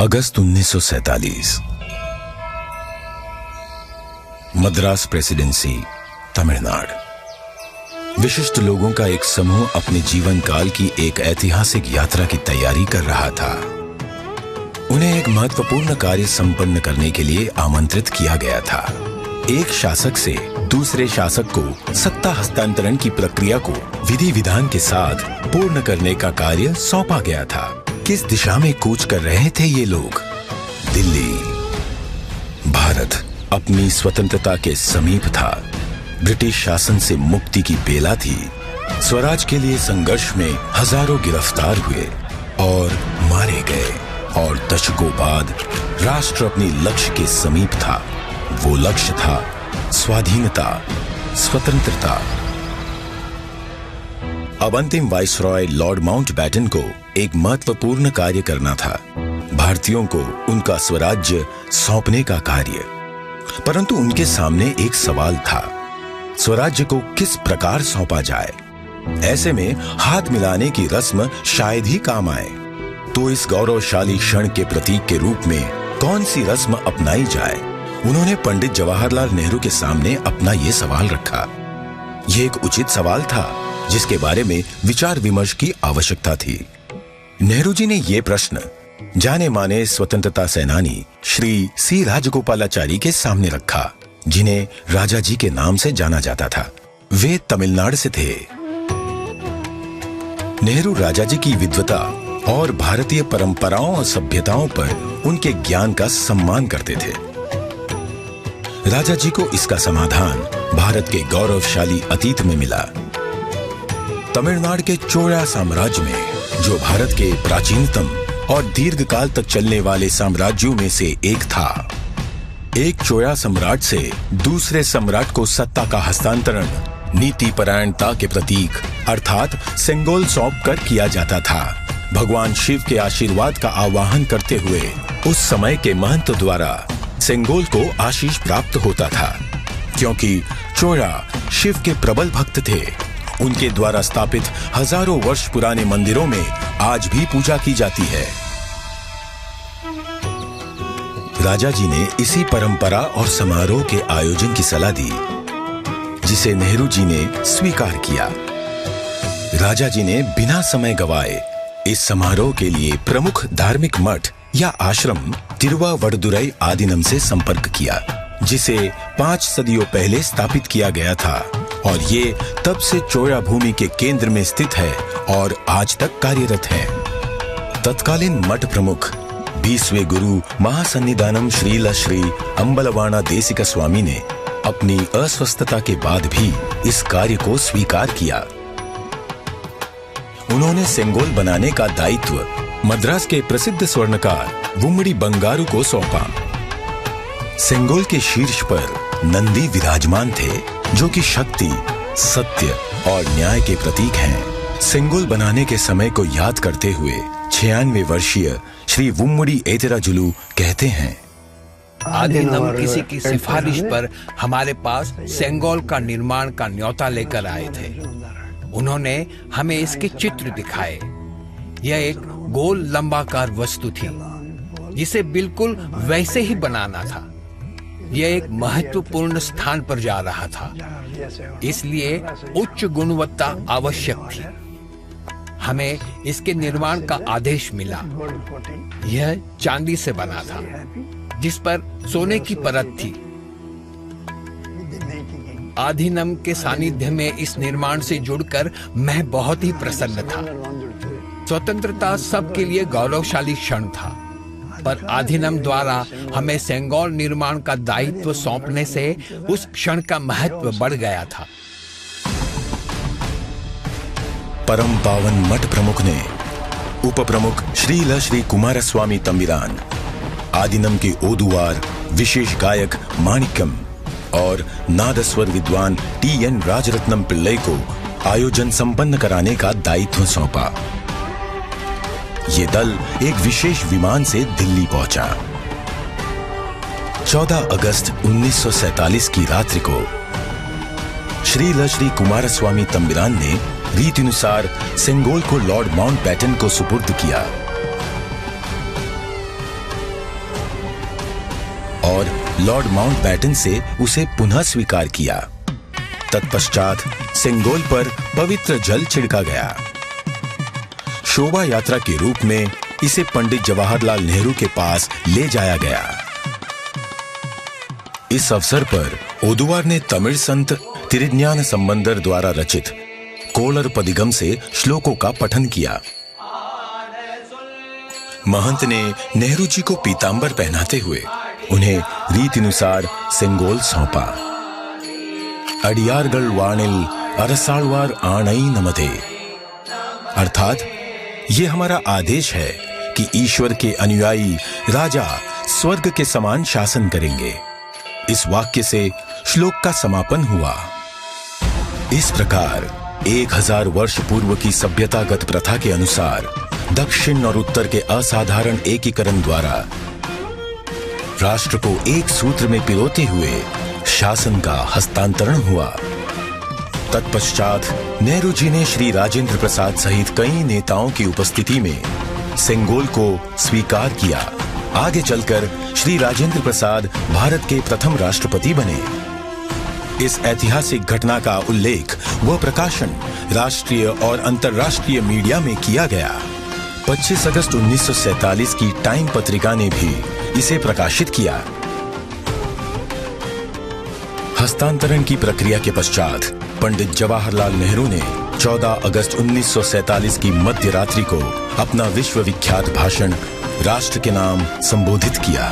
अगस्त 1947। Madras presidency, Tamil Nadu. विशिष्ट लोगों का एक समूह अपने जीवन काल की एक ऐतिहासिक यात्रा की तैयारी कर रहा था। उन्हें एक महत्वपूर्ण कार्य संपन्न करने के लिए आमंत्रित किया गया था। एक शासक से दूसरे शासक को सत्ता हस्तांतरण की प्रक्रिया को विधि विधान के साथ पूर्ण करने का कार्य सौंपा गया था। किस दिशा में कूच कर रहे थे ये लोग? दिल्ली। भारत अपनी स्वतंत्रता के समीप था। ब्रिटिश शासन से मुक्ति की बेला थी। स्वराज के लिए संघर्ष में हजारों गिरफ्तार हुए और मारे गए, और दशकों बाद राष्ट्र अपनी लक्ष्य के समीप था। वो लक्ष्य था स्वाधीनता, स्वतंत्रता। अब अंतिम वाइसरॉय लॉर्ड माउंटबेटन को एक महत्वपूर्ण कार्य करना था, भारतीयों को उनका स्वराज्य सौंपने का कार्य। परंतु उनके सामने एक सवाल था, स्वराज्य को किस प्रकार सौंपा जाए? ऐसे में हाथ मिलाने की रस्म शायद ही काम आए। तो इस गौरवशाली क्षण के प्रतीक के रूप में कौन सी रस्म अपनाई जाए? उन्होंने पंडित जवाहरलाल नेहरू के सामने अपना ये सवाल रखा। यह एक उचित सवाल था जिसके बारे में विचार विमर्श की आवश्यकता थी। नेहरू जी ने यह प्रश्न जाने माने स्वतंत्रता सेनानी श्री सी राजगोपालाचारी के सामने रखा, जिन्हें राजा जी के नाम से जाना जाता था। वे तमिलनाडु से थे। नेहरू राजा जी की विद्वता और भारतीय परंपराओं और सभ्यताओं पर उनके ज्ञान का सम्मान करते थे। राजा जी को इसका समाधान भारत के गौरवशाली अतीत में मिला। तमिलनाडु के चोला साम्राज्य में, जो भारत के प्राचीनतम और दीर्घकाल तक चलने वाले साम्राज्यों में से एक था, एक चोला सम्राट से दूसरे सम्राट को सत्ता का हस्तांतरण नीति परायणता के प्रतीक अर्थात सेंगोल सौंप कर किया जाता था। भगवान शिव के आशीर्वाद का आवाहन करते हुए उस समय के महंत द्वारा सेंगोल को आशीष प्राप्त होता था। क्योंकि चोला शिव के प्रबल भक्त थे, उनके द्वारा स्थापित हजारों वर्ष पुराने मंदिरों में आज भी पूजा की जाती है। राजा जी ने इसी परंपरा और समारोह के आयोजन की सलाह दी, जिसे नेहरू जी ने स्वीकार किया। राजा जी ने बिना समय गवाए इस समारोह के लिए प्रमुख धार्मिक मठ या आश्रम तिरुवावड़दुराई आदीनम से संपर्क किया, जिसे 5 सदियों पहले स्थापित किया गया था, और ये तब से चोला भूमि के केंद्र में स्थित है और आज तक कार्यरत है। तत्कालीन मठ प्रमुख 20वें गुरु महासन्निधानम श्रील श्री अंबलवाना देशिका स्वामी ने अपनी अस्वस्थता के बाद भी इस कार्य को स्वीकार किया। उन्होंने सेंगोल बनाने का दायित्व मद्रास के प्रसिद्ध स्वर्णकार वुम्मड़ी बंगारू को सौंपा। सेंगोल के शीर्ष पर नंदी विराजमान थे, जो कि शक्ति, सत्य और न्याय के प्रतीक हैं। सेंगोल बनाने के समय को याद करते हुए 96 वर्षीय श्री वुम्मड़ी एतिराजुलु कहते हैं, आदीनम किसी की सिफारिश पर हमारे पास सेंगोल का निर्माण का न्योता लेकर आए थे। उन्होंने हमें इसके चित्र दिखाए। यह एक गोल लंबाकार वस्तु थी, जिसे बिल्कुल वैसे ही बनाना था। यह एक महत्वपूर्ण स्थान पर जा रहा था, इसलिए उच्च गुणवत्ता आवश्यक थी। हमें इसके निर्माण का आदेश मिला। यह चांदी से बना था, जिस पर सोने की परत थी। आदीनम के सानिध्य में इस निर्माण से जुड़कर मैं बहुत ही प्रसन्न था। स्वतंत्रता सबके लिए गौरवशाली क्षण था, पर आदीनम द्वारा हमें सेंगोल निर्माण का दायित्व सौंपने से उस क्षण का महत्व बढ़ गया था। परम पावन मठ प्रमुख ने उप प्रमुख श्रील श्री कुमारस्वामी तंबिरान, आदीनम के ओदुवार विशेष गायक माणिक्यम और नादस्वर विद्वान TN राजरत्नम पिल्लई को आयोजन संपन्न कराने का दायित्व सौंपा। ये दल एक विशेष विमान से दिल्ली पहुंचा। 14 अगस्त 1947 की रात्रि को श्रील श्री कुमारस्वामी तंबिरान ने रीतिनुसार सेंगोल को लॉर्ड माउंटबेटन को सुपुर्द किया। और लॉर्ड माउंटबैटन से उसे पुनः स्वीकार किया। तत्पश्चात सेंगोल पर पवित्र जल छिड़का गया। शोभा यात्रा के रूप में इसे पंडित जवाहरलाल नेहरू के पास ले जाया गया। इस अवसर पर ओदुवार ने तमिल संत तिरुज्ञान संबंदर द्वारा रचित कोलर पदिगम से श्लोकों का पठन किया। महंत ने नेहरू जी को पीतांबर पहनाते हुए उन्हें रीतिनुसार सेंगोल सौंपा। अडियारगल वाणिल अरसालवार आणई नमते, अर्थात ये हमारा आदेश है कि ईश्वर के अनुयायी राजा स्वर्ग के समान शासन करेंगे। इस वाक्य से श्लोक का समापन हुआ। इस प्रकार 1000 वर्ष पूर्व की सभ्यतागत प्रथा के अनुसार दक्षिण और उत्तर के असाधारण एकीकरण द्वारा राष्ट्र को एक सूत्र में पिरोते हुए शासन का हस्तांतरण हुआ। तत्पश्चात नेहरू जी ने श्री राजेंद्र प्रसाद सहित कई नेताओं की उपस्थिति में सेंगोल को स्वीकार किया। आगे चलकर श्री राजेंद्र प्रसाद भारत के प्रथम राष्ट्रपति बने। इस ऐतिहासिक घटना का उल्लेख व प्रकाशन राष्ट्रीय और अंतर्राष्ट्रीय मीडिया में किया गया। 25 अगस्त 1947 की टाइम पत्रिका ने भी इसे प्रकाशित किया। हस्तांतरण की प्रक्रिया के पश्चात पंडित जवाहरलाल नेहरू ने 14 अगस्त 1947 की मध्य रात्रि को अपना विश्व विख्यात भाषण राष्ट्र के नाम संबोधित किया।